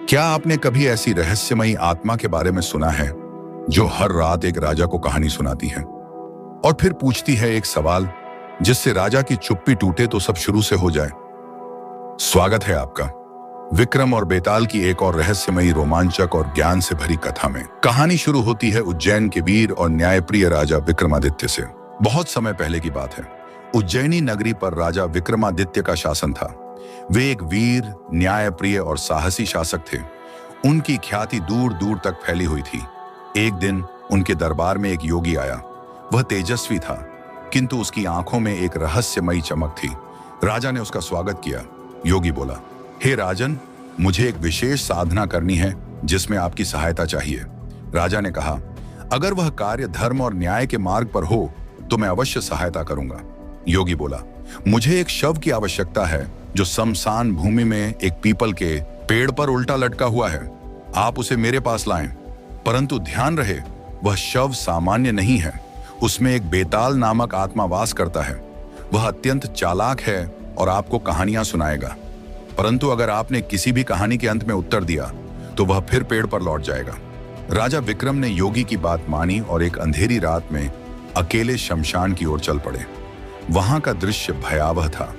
क्या आपने कभी ऐसी रहस्यमयी आत्मा के बारे में सुना है जो हर रात एक राजा को कहानी सुनाती है और फिर पूछती है एक सवाल जिससे राजा की चुप्पी टूटे तो सब शुरू से हो जाए। स्वागत है आपका विक्रम और बेताल की एक और रहस्यमयी, रोमांचक और ज्ञान से भरी कथा में। कहानी शुरू होती है उज्जैन के वीर और न्यायप्रिय राजा विक्रमादित्य से। बहुत समय पहले की बात है। उज्जैनी नगरी पर राजा विक्रमादित्य का शासन था। वे एक वीर, न्यायप्रिय और साहसी शासक थे। उनकी ख्याति दूर दूर तक फैली हुई थी। एक दिन उनके दरबार में एक योगी आया। वह तेजस्वी था, किंतु उसकी आंखों में एक रहस्यमयी चमक थी। राजा ने उसका स्वागत किया। योगी बोला, हे राजन, मुझे एक विशेष साधना करनी है जिसमें आपकी सहायता चाहिए। राजा ने कहा, अगर वह कार्य धर्म और न्याय के मार्ग पर हो तो मैं अवश्य सहायता करूंगा। योगी बोला, मुझे एक शव की आवश्यकता है जो शमशान भूमि में एक पीपल के पेड़ पर उल्टा लटका हुआ है। आप उसे मेरे पास लाएं, परंतु ध्यान रहे वह शव सामान्य नहीं है। उसमें एक बेताल नामक आत्मा वास करता है। वह अत्यंत चालाक है और आपको कहानियां सुनाएगा, परंतु अगर आपने किसी भी कहानी के अंत में उत्तर दिया तो वह फिर पेड़ पर लौट जाएगा। राजा विक्रम ने योगी की बात मानी और एक अंधेरी रात में अकेले शमशान की ओर चल पड़े। वहां का दृश्य भयावह था।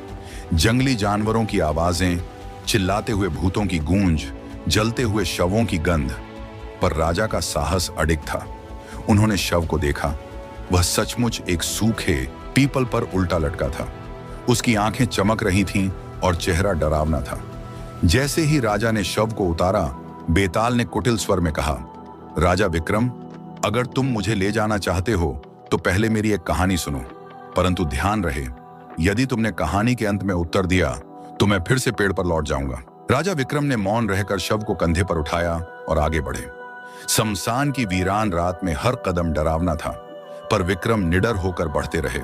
जंगली जानवरों की आवाजें, चिल्लाते हुए भूतों की गूंज, जलते हुए शवों की गंध। पर राजा का साहस अडिग था। उन्होंने शव को देखा। वह सचमुच एक सूखे पीपल पर उल्टा लटका था। उसकी आंखें चमक रही थीं और चेहरा डरावना था। जैसे ही राजा ने शव को उतारा, बेताल ने कुटिल स्वर में कहा, राजा विक्रम, अगर तुम मुझे ले जाना चाहते हो तो पहले मेरी एक कहानी सुनो, परंतु ध्यान रहे यदि तुमने कहानी के अंत में उत्तर दिया तो मैं फिर से पेड़ पर लौट जाऊंगा। राजा विक्रम ने मौन रहकर शव को कंधे पर उठाया और आगे बढ़े। शमशान की वीरान रात में हर कदम डरावना था, पर विक्रम निडर होकर बढ़ते रहे।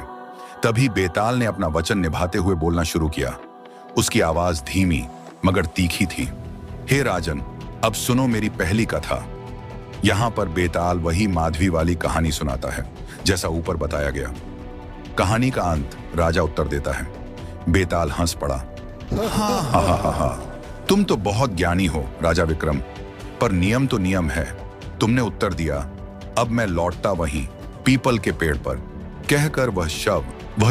तभी बेताल ने अपना वचन निभाते हुए बोलना शुरू किया। उसकी आवाज धीमी मगर तीखी थी। हे राजन, अब सुनो मेरी पहली कथा। यहां पर बेताल वही माधवी वाली कहानी सुनाता है जैसा ऊपर बताया गया। कहानी का अंत, राजा उत्तर देता है। बेताल हंस पड़ा। हा, तुम तो बहुत ज्ञानी हो राजा विक्रम, पर नियम तो नियम है। तुमने उत्तर दिया, अब मैं लौटता वहीं पीपल के पेड़ पर। कहकर वह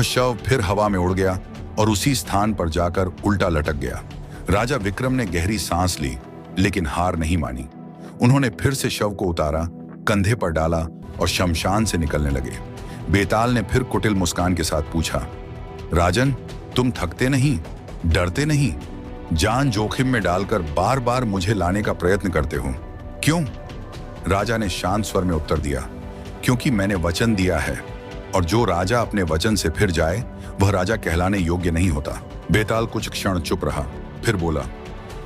शव फिर हवा में उड़ गया और उसी स्थान पर जाकर उल्टा लटक गया। राजा विक्रम ने गहरी सांस ली, लेकिन हार नहीं मानी। उन्होंने फिर से शव को उतारा, कंधे पर डाला और शमशान से निकलने लगे। बेताल ने फिर कुटिल मुस्कान के साथ पूछा, राजन, तुम थकते नहीं, डरते नहीं, जान जोखिम में डालकर बार बार मुझे लाने का प्रयत्न करते हो, क्यों? राजा ने शांत स्वर में उत्तर दिया, क्योंकि मैंने वचन दिया है और जो राजा अपने वचन से फिर जाए वह राजा कहलाने योग्य नहीं होता। बेताल कुछ क्षण चुप रहा, फिर बोला,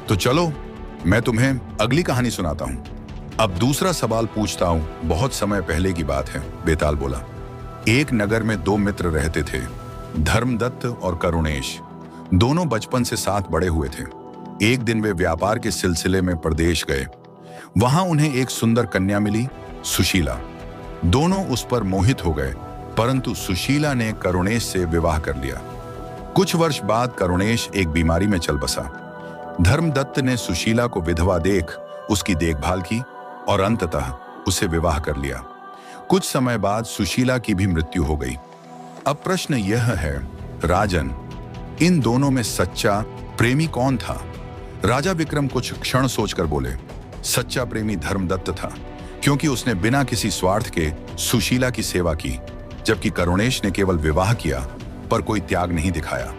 तो चलो मैं तुम्हें अगली कहानी सुनाता हूं। अब दूसरा सवाल पूछता हूं। बहुत समय पहले की बात है, बेताल बोला। एक नगर में दो मित्र रहते थे, धर्मदत्त और करुणेश। दोनों बचपन से साथ बड़े हुए थे। एक दिन वे व्यापार के सिलसिले में प्रदेश गए। वहां उन्हें एक सुंदर कन्या मिली, सुशीला। दोनों उस पर मोहित हो गए, परंतु सुशीला ने करुणेश से विवाह कर लिया। कुछ वर्ष बाद करुणेश एक बीमारी में चल बसा। धर्मदत्त ने सुशीला को विधवा देख उसकी देखभाल की और अंततः उसे विवाह कर लिया। कुछ समय बाद सुशीला की भी मृत्यु हो गई। अब प्रश्न यह है, राजन, इन दोनों में सच्चा प्रेमी कौन था? राजा विक्रम कुछ क्षण सोचकर बोले, सच्चा प्रेमी धर्मदत्त था, क्योंकि उसने बिना किसी स्वार्थ के सुशीला की सेवा की, जबकि करुणेश ने केवल विवाह किया पर कोई त्याग नहीं दिखाया।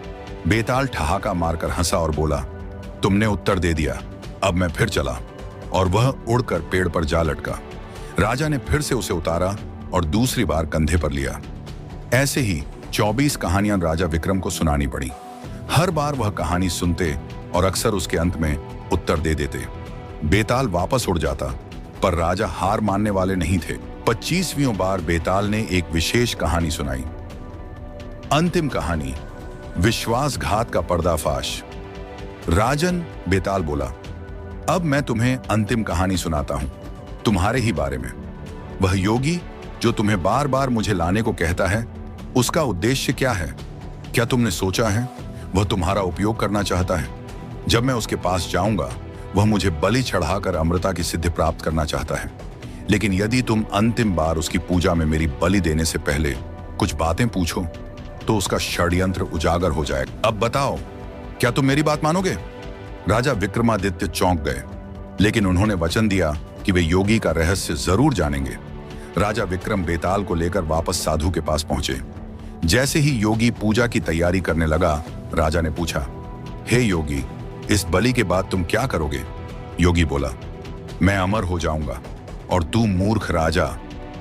बेताल ठहाका मारकर हंसा और बोला, तुमने उत्तर दे दिया, अब मैं फिर चला। और वह उड़कर पेड़ पर जा लटका। राजा ने फिर से उसे उतारा और दूसरी बार कंधे पर लिया। ऐसे ही 24 कहानियां राजा विक्रम को सुनानी पड़ी। हर बार वह कहानी सुनते और अक्सर उसके अंत में उत्तर दे देते। बेताल वापस उड़ जाता, पर राजा हार मानने वाले नहीं थे। 25वीं बार बेताल ने एक विशेष कहानी सुनाई। अंतिम कहानी, विश्वासघात का पर्दाफाश। राजन, बेताल बोला, अब मैं तुम्हें अंतिम कहानी सुनाता हूं, तुम्हारे ही बारे में। वह योगी जो तुम्हें बार बार मुझे लाने को कहता है, उसका उद्देश्य क्या है? क्या तुमने सोचा है? वह तुम्हारा उपयोग करना चाहता है। जब मैं उसके पास जाऊंगा वह मुझे बलि चढ़ाकर अमृता की सिद्धि प्राप्त करना चाहता है, लेकिन यदि तुम अंतिम बार उसकी पूजा में मेरी बलि देने से पहले कुछ बातें पूछो तो उसका षड्यंत्र उजागर हो जाएगा। अब बताओ, क्या तुम मेरी बात मानोगे? राजा विक्रमादित्य चौंक गए, लेकिन उन्होंने वचन दिया कि वे योगी का रहस्य जरूर जानेंगे। राजा विक्रम बेताल को लेकर वापस साधु के पास पहुंचे। जैसे ही योगी पूजा की तैयारी करने लगा, राजा ने पूछा, हे योगी, इस बलि के बाद तुम क्या करोगे? योगी बोला, मैं अमर हो जाऊंगा और तू मूर्ख राजा,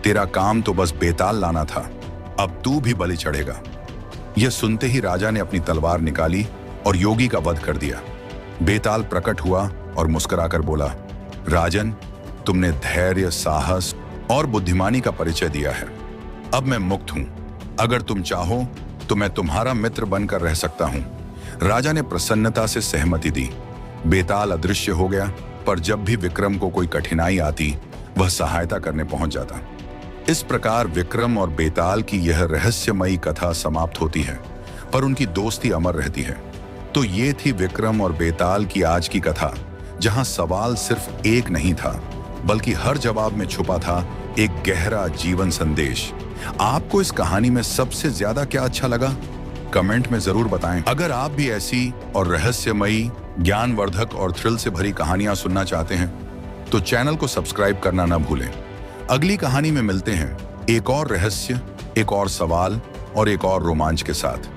तेरा काम तो बस बेताल लाना था, अब तू भी बलि चढ़ेगा। यह सुनते ही राजा ने अपनी तलवार निकाली और योगी का वध कर दिया। बेताल प्रकट हुआ और मुस्कुराकर बोला, राजन, तुमने धैर्य, साहस और बुद्धिमानी का परिचय दिया है। अब मैं मुक्त हूं। अगर तुम चाहो तो मैं तुम्हारा मित्र बनकर रह सकता हूं। राजा ने प्रसन्नता से सहमति दी। बेताल अदृश्य हो गया, पर जब भी विक्रम को कोई कठिनाई आती, वह सहायता करने पहुंच जाता। इस प्रकार विक्रम और बेताल की यह रहस्यमयी कथा समाप्त होती है, पर उनकी दोस्ती अमर रहती है। तो ये थी विक्रम और बेताल की आज की कथा, जहां सवाल सिर्फ एक नहीं था, बल्कि हर जवाब में छुपा था एक गहरा जीवन संदेश। आपको इस कहानी में सबसे ज्यादा क्या अच्छा लगा? कमेंट में जरूर बताएं। अगर आप भी ऐसी और रहस्यमयी, ज्ञानवर्धक और थ्रिल से भरी कहानियां सुनना चाहते हैं, तो चैनल को सब्सक्राइब करना ना भूलें। अगली कहानी में मिलते हैं एक और रहस्य, एक और सवाल और एक और रोमांच के साथ।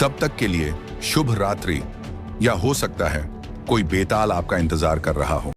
तब तक के लिए शुभ रात्रि, या हो सकता है कोई बेताल आपका इंतजार कर रहा हो।